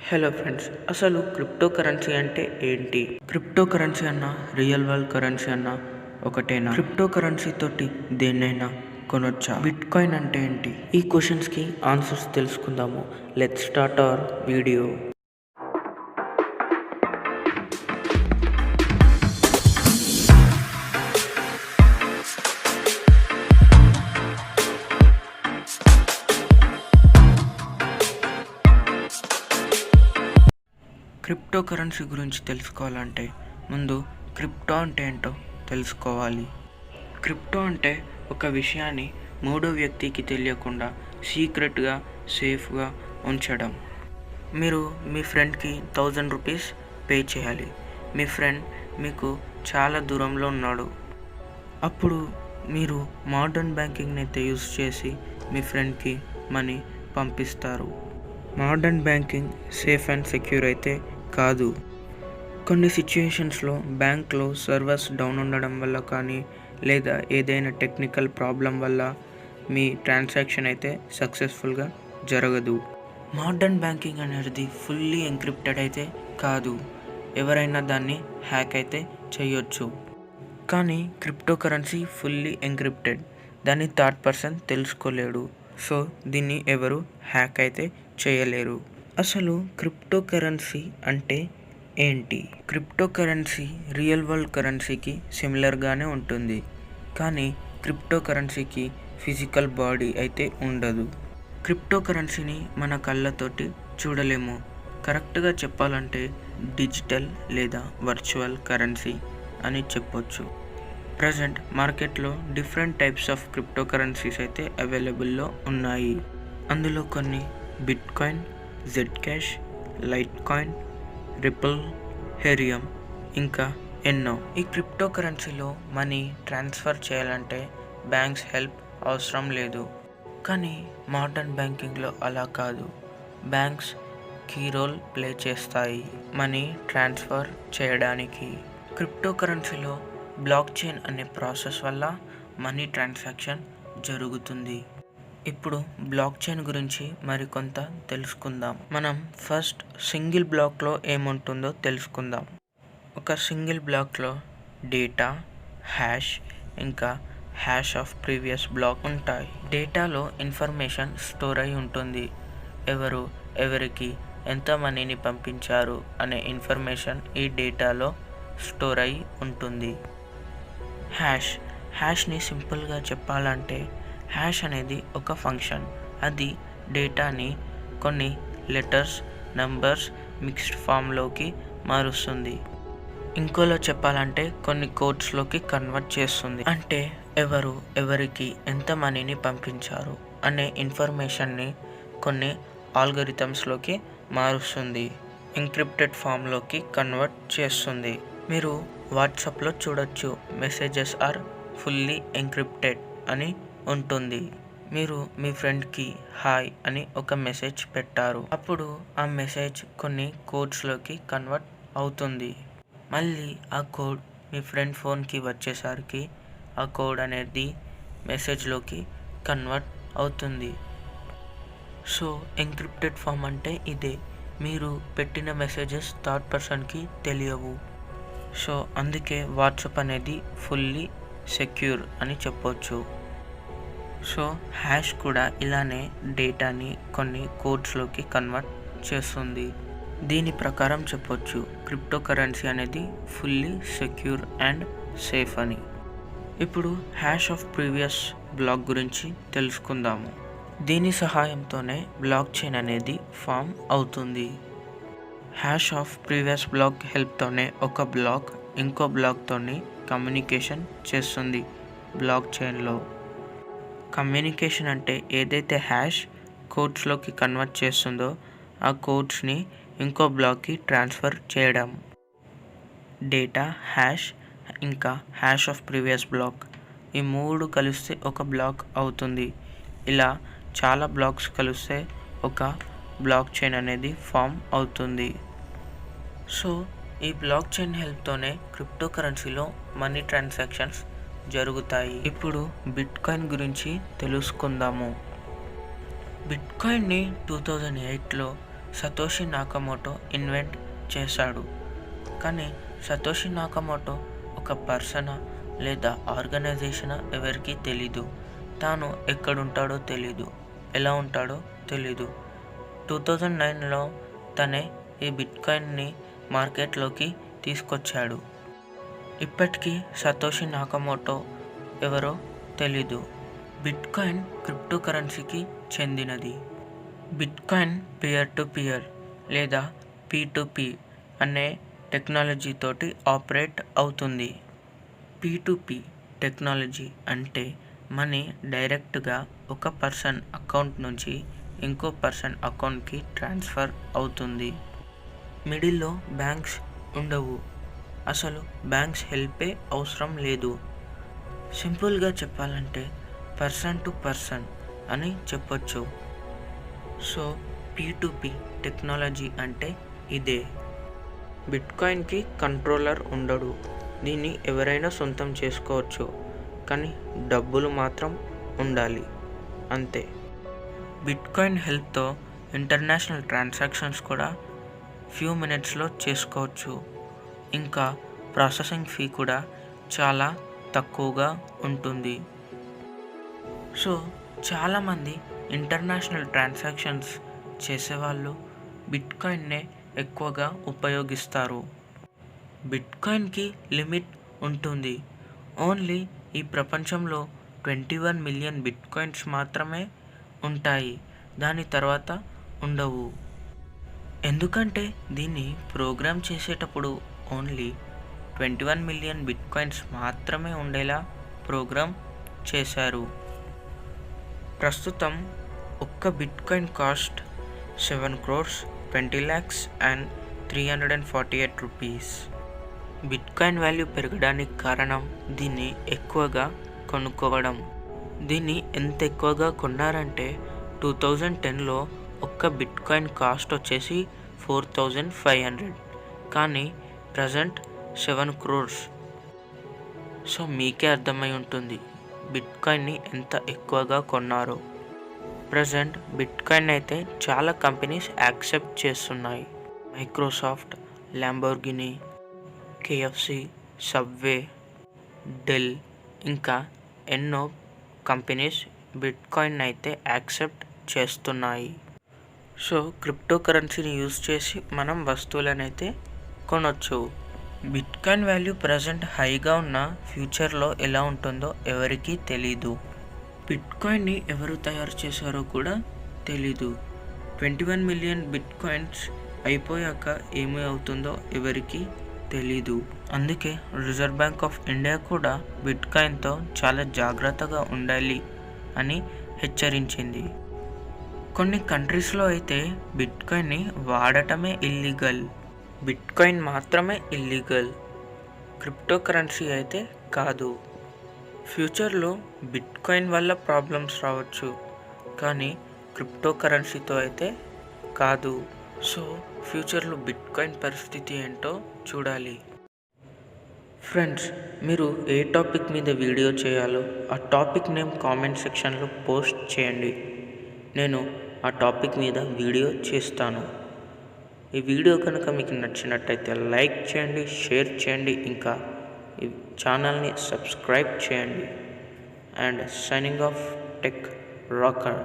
Hello friends, అసలు crypto currency అంటే ఏంటి? క్రిప్టో కరెన్సీ అన్నా రియల్ వరల్డ్ కరెన్సీ అన్నా ఒకటేనా? క్రిప్టో కరెన్సీ తోటి దేన్నైనా కొనొచ్చా? బిట్ కాయిన్ అంటే ఏంటి? ఈ క్వశ్చన్స్కి ఆన్సర్స్ తెలుసుకుందాము. Let's start our video. Crypto currency గురించి తెలుసుకోవాలంటే ముందు క్రిప్టో అంటే ఏంటో తెలుసుకోవాలి. క్రిప్టో అంటే ఒక విషయాన్ని మూడో వ్యక్తికి తెలియకుండా సీక్రెట్గా సేఫ్గా ఉంచడం. మీరు మీ ఫ్రెండ్కి 1000 రూపీస్ పే చేయాలి. మీ ఫ్రెండ్ మీకు చాలా దూరంలో ఉన్నాడు. అప్పుడు మీరు మోడర్న్ బ్యాంకింగ్ని అయితే యూస్ చేసి మీ ఫ్రెండ్కి మనీ పంపిస్తారు. Modern banking safe and secure అయితే కాదు. కొన్ని సిచ్యుయేషన్స్లో బ్యాంక్లో సర్వర్స్ డౌన్ ఉండడం వల్ల కానీ లేదా ఏదైనా టెక్నికల్ ప్రాబ్లం వల్ల మీ ట్రాన్సాక్షన్ అయితే సక్సెస్ఫుల్గా జరగదు. మోడర్న్ బ్యాంకింగ్ అనేది ఫుల్లీ ఎన్క్రిప్టెడ్ అయితే కాదు. ఎవరైనా దాన్ని హ్యాక్ అయితే చేయొచ్చు. కానీ క్రిప్టో కరెన్సీ ఫుల్లీ ఎన్క్రిప్టెడ్. దాన్ని థర్డ్ పర్సన్ తెలుసుకోలేడు. సో దీన్ని ఎవరు హ్యాక్ అయితే చేయలేరు. అసలు క్రిప్టో కరెన్సీ అంటే ఏంటి? క్రిప్టో కరెన్సీ రియల్ వరల్డ్ కరెన్సీకి సిమిలర్గానే ఉంటుంది. కానీ క్రిప్టో కరెన్సీకి ఫిజికల్ బాడీ అయితే ఉండదు. క్రిప్టో కరెన్సీని మన కళ్ళతోటి చూడలేము. కరెక్ట్గా చెప్పాలంటే డిజిటల్ లేదా వర్చువల్ కరెన్సీ అని చెప్పొచ్చు. ప్రజెంట్ మార్కెట్లో different types of crypto currencies అయితే అవైలబుల్లో ఉన్నాయి. అందులో కొన్ని bitcoin, Zcash, Litecoin, ripple, హెరియం ఇంకా ఎన్నో. ఈ క్రిప్టో కరెన్సీలో మనీ ట్రాన్స్ఫర్ చేయాలంటే బ్యాంక్స్ హెల్ప్ అవసరం లేదు. కానీ మోడర్న్ బ్యాంకింగ్లో అలా కాదు. బ్యాంక్స్ కీ రోల్ ప్లే చేస్తాయి మనీ ట్రాన్స్ఫర్ చేయడానికి. క్రిప్టో కరెన్సీలో బ్లాక్ చైన్ అనే ప్రాసెస్ వల్ల మనీ ట్రాన్సాక్షన్ జరుగుతుంది. ఇప్పుడు బ్లాక్ చైన్ గురించి మరికొంత తెలుసుకుందాం. మనం ఫస్ట్ సింగిల్ బ్లాక్లో ఏముంటుందో తెలుసుకుందాం. ఒక సింగిల్ బ్లాక్లో డేటా, హ్యాష్ ఇంకా హ్యాష్ ఆఫ్ ప్రీవియస్ బ్లాక్ ఉంటాయి. డేటాలో ఇన్ఫర్మేషన్ స్టోర్ అయి ఉంటుంది. ఎవరికి ఎంత మనీని పంపించారు అనే ఇన్ఫర్మేషన్ ఈ డేటాలో స్టోర్ అయి ఉంటుంది. హ్యాష్ని సింపుల్గా చెప్పాలంటే హ్యాష్ అనేది ఒక ఫంక్షన్. అది డేటాని కొన్ని లెటర్స్, నంబర్స్ మిక్స్డ్ ఫామ్లోకి మారుస్తుంది. ఇంకోలో చెప్పాలంటే కొన్ని కోడ్స్లోకి కన్వర్ట్ చేస్తుంది. అంటే ఎవరికి ఎంత మనీని పంపించారు అనే ఇన్ఫర్మేషన్ని కొన్ని ఆల్గరిథమ్స్లోకి మారుస్తుంది. ఎన్క్రిప్టెడ్ ఫామ్లోకి కన్వర్ట్ చేస్తుంది. మీరు వాట్సాప్లో చూడొచ్చు, మెసేజెస్ ఆర్ ఫుల్లీ ఎన్క్రిప్టెడ్ అని ఉంటుంది. మీరు మీ ఫ్రెండ్కి హాయ్ అని ఒక మెసేజ్ పెట్టారు. అప్పుడు ఆ మెసేజ్ కొన్ని కోడ్స్లోకి కన్వర్ట్ అవుతుంది. మళ్ళీ ఆ కోడ్ మీ ఫ్రెండ్ ఫోన్కి వచ్చేసరికి ఆ కోడ్ అనేది మెసేజ్లోకి కన్వర్ట్ అవుతుంది. సో ఎన్క్రిప్టెడ్ ఫామ్ అంటే ఇదే. మీరు పెట్టిన మెసేజెస్ థర్డ్ పర్సన్కి తెలియవు. సో అందుకే వాట్సాప్ అనేది ఫుల్లీ సెక్యూర్ అని చెప్పొచ్చు. సో హ్యాష్ కూడా ఇలానే డేటాని కొన్ని కోడ్స్లోకి కన్వర్ట్ చేస్తుంది. దీని ప్రకారం చెప్పొచ్చు క్రిప్టో కరెన్సీ అనేది ఫుల్లీ సెక్యూర్ అండ్ సేఫ్ అని. ఇప్పుడు హ్యాష్ ఆఫ్ ప్రీవియస్ బ్లాక్ గురించి తెలుసుకుందాము. దీని సహాయంతోనే బ్లాక్ చైన్ అనేది ఫామ్ అవుతుంది. హ్యాష్ ఆఫ్ ప్రీవియస్ బ్లాక్ హెల్ప్తోనే ఒక బ్లాక్ ఇంకో బ్లాక్తోని కమ్యూనికేషన్ చేస్తుంది. బ్లాక్ చైన్లో కమ్యూనికేషన్ అంటే ఏదైతే హ్యాష్ కోడ్స్లోకి కన్వర్ట్ చేస్తుందో ఆ కోడ్స్ని ఇంకో బ్లాక్కి ట్రాన్స్ఫర్ చేయడం. డేటా, హ్యాష్ ఇంకా హ్యాష్ ఆఫ్ ప్రీవియస్ బ్లాక్ ఈ మూడు కలిస్తే ఒక బ్లాక్ అవుతుంది. ఇలా చాలా బ్లాక్స్ కలిస్తే ఒక బ్లాక్ చైన్ అనేది ఫామ్ అవుతుంది. సో ఈ బ్లాక్ చైన్ హెల్ప్తోనే క్రిప్టో కరెన్సీలో మనీ ట్రాన్సాక్షన్స్ జరుగుతాయి. ఇప్పుడు బిట్ కాయిన్ గురించి తెలుసుకుందాము. బిట్ కాయిన్ని 2008లో సతోషి నాకమోటో ఇన్వెంట్ చేశాడు. కానీ సతోషి నాకమోటో ఒక పర్సనా లేదా ఆర్గనైజేషనా ఎవరికీ తెలీదు. తాను ఎక్కడుంటాడో తెలీదు, ఎలా ఉంటాడో తెలీదు. 2009లో తనే ఈ బిట్కాయిన్ని మార్కెట్లోకి తీసుకొచ్చాడు. ఇప్పటికీ సతోషి నాకమోటో ఎవరో తెలీదు. బిట్కాయిన్ క్రిప్టో కరెన్సీకి చెందినది. బిట్కాయిన్ పియర్ టు పియర్ లేదా P2P అనే టెక్నాలజీతోటి ఆపరేట్ అవుతుంది. P2P టెక్నాలజీ అంటే మనీ డైరెక్ట్గా ఒక పర్సన్ అకౌంట్ నుంచి ఇంకో పర్సన్ అకౌంట్కి ట్రాన్స్ఫర్ అవుతుంది. మిడిల్లో బ్యాంక్స్ ఉండవు. అసలు బ్యాంక్స్ హెల్పే అవసరం లేదు. సింపుల్గా చెప్పాలంటే పర్సన్ టు పర్సన్ అని చెప్పొచ్చు. సో P2P టెక్నాలజీ అంటే ఇదే. బిట్కాయిన్కి కంట్రోలర్ ఉండడు. దీన్ని ఎవరైనా సొంతం చేసుకోవచ్చు, కానీ డబ్బులు మాత్రం ఉండాలి, అంతే. బిట్కాయిన్ హెల్ప్తో ఇంటర్నేషనల్ ట్రాన్సాక్షన్స్ కూడా ఫ్యూ మినిట్స్లో చేసుకోవచ్చు. ఇంకా ప్రాసెసింగ్ ఫీ కూడా చాలా తక్కువగా ఉంటుంది. సో చాలామంది ఇంటర్నేషనల్ ట్రాన్సాక్షన్స్ చేసేవాళ్ళు బిట్కాయిన్నే ఎక్కువగా ఉపయోగిస్తారు. బిట్కాయిన్కి లిమిట్ ఉంటుంది. ఓన్లీ ఈ ప్రపంచంలో 21 మిలియన్ బిట్కాయిన్స్ మాత్రమే ఉంటాయి. దాని తర్వాత ఉండవు. ఎందుకంటే దీన్ని ప్రోగ్రామ్ చేసేటప్పుడు ఓన్లీ 21 మిలియన్ బిట్కాయిన్స్ మాత్రమే ఉండేలా ప్రోగ్రామ్ చేశారు. ప్రస్తుతం ఒక్క bitcoin cost 7 crores 20 lakhs and 348 rupees. Bitcoin value పెరగడానికి కారణం దీన్ని ఎక్కువగా కొనుక్కోవడం. దీన్ని ఎంత ఎక్కువగా కొన్నారంటే 2010లో ఒక్క బిట్కాయిన్ కాస్ట్ వచ్చేసి 4500, కానీ ప్రజెంట్ 7 crores. సో మీకే అర్థమై ఉంటుంది బిట్కాయిన్ని ఎంత ఎక్కువగా కొన్నారో. ప్రజెంట్ బిట్కాయిన్ అయితే చాలా కంపెనీస్ యాక్సెప్ట్ చేస్తున్నాయి. Microsoft, Lamborghini, KFC, Subway, Dell ఇంకా ఎన్నో కంపెనీస్ బిట్కాయిన్ అయితే యాక్సెప్ట్ చేస్తున్నాయి. సో క్రిప్టో కరెన్సీని యూజ్ చేసి మనం వస్తువులనైతే కొనొచ్చు. బిట్కాయిన్ వాల్యూ ప్రజెంట్ హైగా ఉన్న ఫ్యూచర్లో ఎలా ఉంటుందో ఎవరికీ తెలీదు. బిట్కాయిన్ని ఎవరు తయారు చేశారో కూడా తెలీదు. 21 మిలియన్ బిట్కాయిన్స్ అయిపోయాక ఏమి అవుతుందో ఎవరికీ తెలీదు. అందుకే రిజర్వ్ బ్యాంక్ ఆఫ్ ఇండియా కూడా బిట్కాయిన్తో చాలా జాగ్రత్తగా ఉండాలి అని హెచ్చరించింది. కొన్ని కంట్రీస్లో అయితే బిట్కాయిన్ని వాడటమే ఇల్లీగల్. బిట్కాయిన్ మాత్రమే ఇల్లీగల్, క్రిప్టో కరెన్సీ అయితే కాదు. ఫ్యూచర్లో బిట్కాయిన్ వల్ల ప్రాబ్లమ్స్ రావచ్చు, కానీ క్రిప్టో కరెన్సీతో అయితే కాదు. సో ఫ్యూచర్లో బిట్కాయిన్ పరిస్థితి ఏంటో చూడాలి. ఫ్రెండ్స్, మీరు ఏ టాపిక్ మీద వీడియో చేయాలో ఆ టాపిక్ నేమ్ కామెంట్ సెక్షన్లో పోస్ట్ చేయండి. నేను ఆ టాపిక్ మీద వీడియో చేస్తాను. ఈ వీడియో కనుక మీకు నచ్చినట్టయితే లైక్ చేయండి, షేర్ చేయండి, ఇంకా ఈ ఛానల్ని సబ్స్క్రైబ్ చేయండి. And signing off tech rocker.